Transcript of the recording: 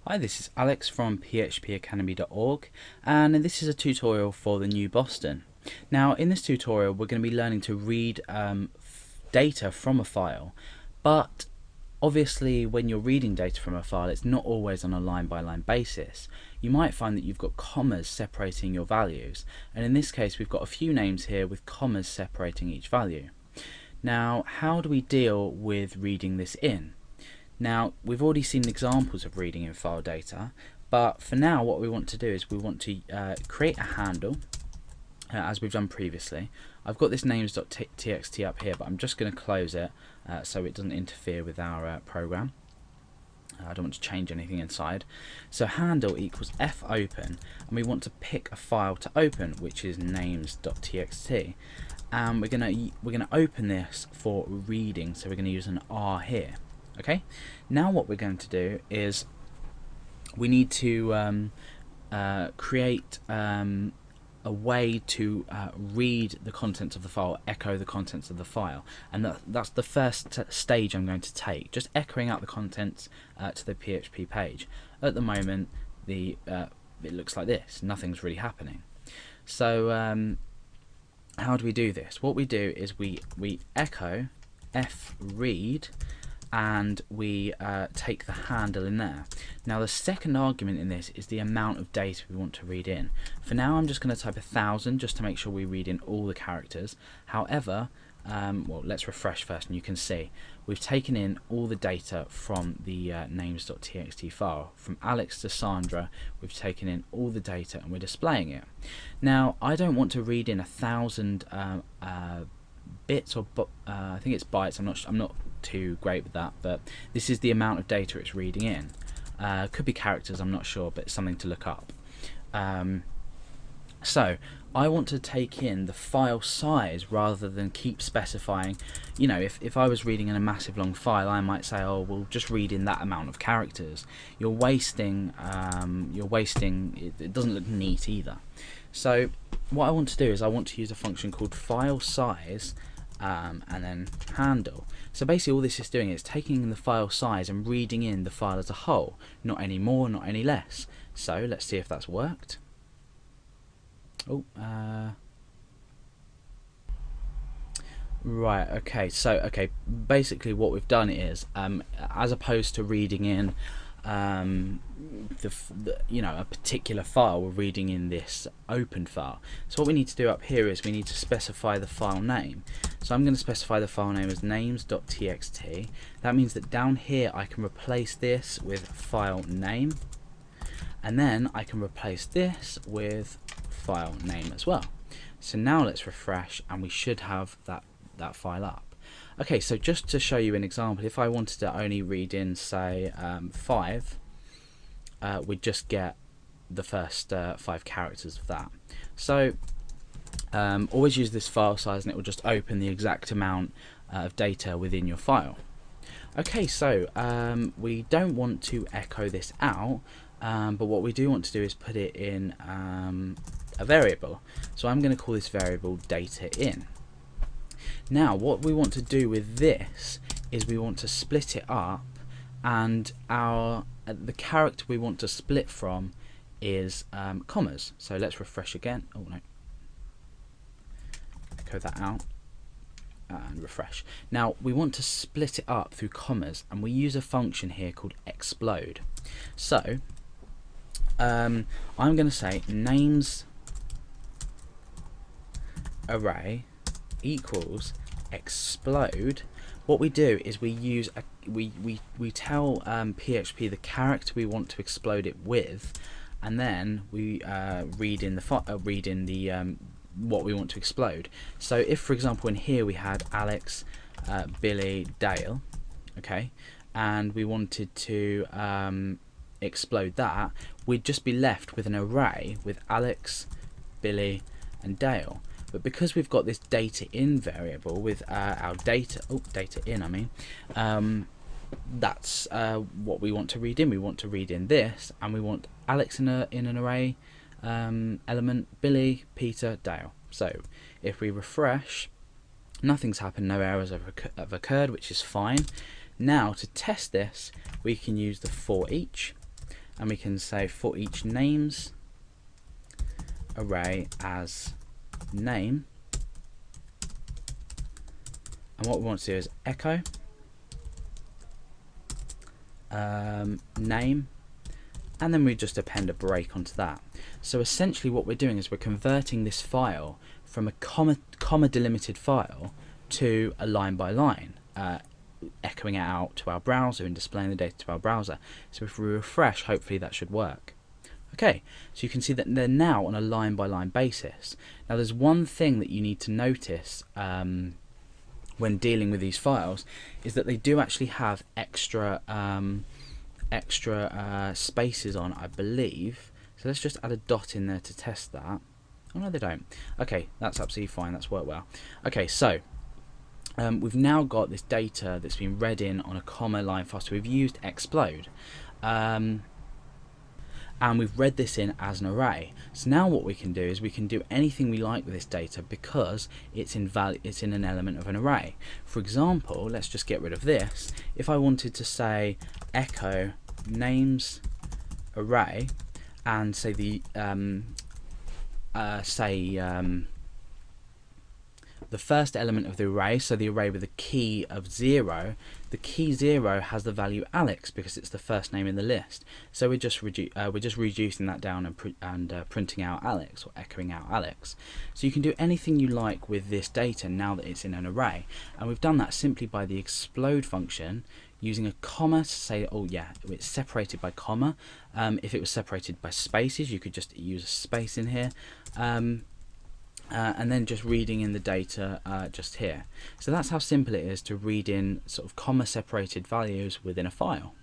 Hi, this is Alex from phpacademy.org, and this is a tutorial for the New Boston. Now, in this tutorial we're going to be learning to read data from a file, but obviously when you're reading data from a file it's not always on a line-by-line basis. You might find that you've got commas separating your values, and in this case we've got a few names here with commas separating each value. Now, how do we deal with reading this in? Now, we've already seen examples of reading in file data, but for now what we want to do is we want to create a handle, as we've done previously. I've got this names.txt up here, but I'm just going to close it so it doesn't interfere with our program. I don't want to change anything inside. So handle equals fopen, and we want to pick a file to open, which is names.txt. And we're gonna open this for reading, so we're going to use an R here. Okay, now what we're going to do is we need to create a way to read the contents of the file, echo the contents of the file, and that's the first stage I'm going to take, just echoing out the contents to the PHP page. At the moment it looks like this, nothing's really happening. So how do we do this? What we do is we echo fread, and we take the handle in there. Now the second argument in this is the amount of data we want to read in. For now I'm just going to type 1000 just to make sure we read in all the characters. However, well, let's refresh first and you can see we've taken in all the data from the names.txt file. From Alex to Sandra, we've taken in all the data and we're displaying it. Now I don't want to read in 1000 bits or I think it's bytes. I'm not too great with that, but this is the amount of data it's reading in. Could be characters, I'm not sure, but it's something to look up. So I want to take in the file size rather than keep specifying. You know, if I was reading in a massive long file, I might say, oh, we'll just read in that amount of characters. You're wasting it doesn't look neat either. So what I want to do is I want to use a function called file size and then handle. So basically all this is doing is taking in the file size and reading in the file as a whole, not any more, not any less. So let's see if that's worked. Right, okay, so basically what we've done is as opposed to reading in you know, a particular file, we're reading in this open file. So what we need to do up here is we need to specify the file name. So I'm going to specify the file name as names.txt. That means that down here I can replace this with file name, and then I can replace this with file name as well. So now let's refresh and we should have that file up. Okay, so just to show you an example, if I wanted to only read in, say, 5, we'd just get the first 5 characters of that. So always use this file size and it will just open the exact amount of data within your file. Okay, so we don't want to echo this out, but what we do want to do is put it in a variable. So I'm going to call this variable data in. Now what we want to do with this is we want to split it up, and the character we want to split from is commas. So let's refresh again. Oh no, echo that out and refresh. Now we want to split it up through commas, and we use a function here called explode. So I'm going to say names array equals explode. What we do is we use we tell PHP the character we want to explode it with, and then we read in the what we want to explode. So if, for example, in here we had Alex, Billy, Dale, okay, and we wanted to explode that, we'd just be left with an array with Alex, Billy, and Dale. But because we've got this data in variable with our data in, I mean, that's what we want to read in. We want to read in this, and we want Alex in an array element, Billy, Peter, Dale. So if we refresh, nothing's happened, no errors have occurred, which is fine. Now to test this, we can use the for each, and we can say for each names array as name, and what we want to do is echo name, and then we just append a break onto that. So essentially what we're doing is we're converting this file from a comma delimited file to a line by line, echoing it out to our browser and displaying the data to our browser. So if we refresh, hopefully that should work. Okay, so you can see that they're now on a line by line basis. Now there's one thing that you need to notice when dealing with these files, is that they do actually have extra spaces on, I believe. So let's just add a dot in there to test that. Oh no, they don't. Okay, that's absolutely fine, that's worked well. Okay, so we've now got this data that's been read in on a comma line file, so we've used explode. And we've read this in as an array. So now what we can do is we can do anything we like with this data because it's in an element of an array. For example, let's just get rid of this. If I wanted to say echo names array and say the the first element of the array, so the array with a key of 0, the key 0 has the value Alex because it's the first name in the list. So we're just reducing that down and printing out Alex, or echoing out Alex. So you can do anything you like with this data now that it's in an array, and we've done that simply by the explode function using a comma to say, oh yeah, it's separated by comma. If it was separated by spaces, you could just use a space in here. And then just reading in the data just here. So that's how simple it is to read in sort of comma separated values within a file.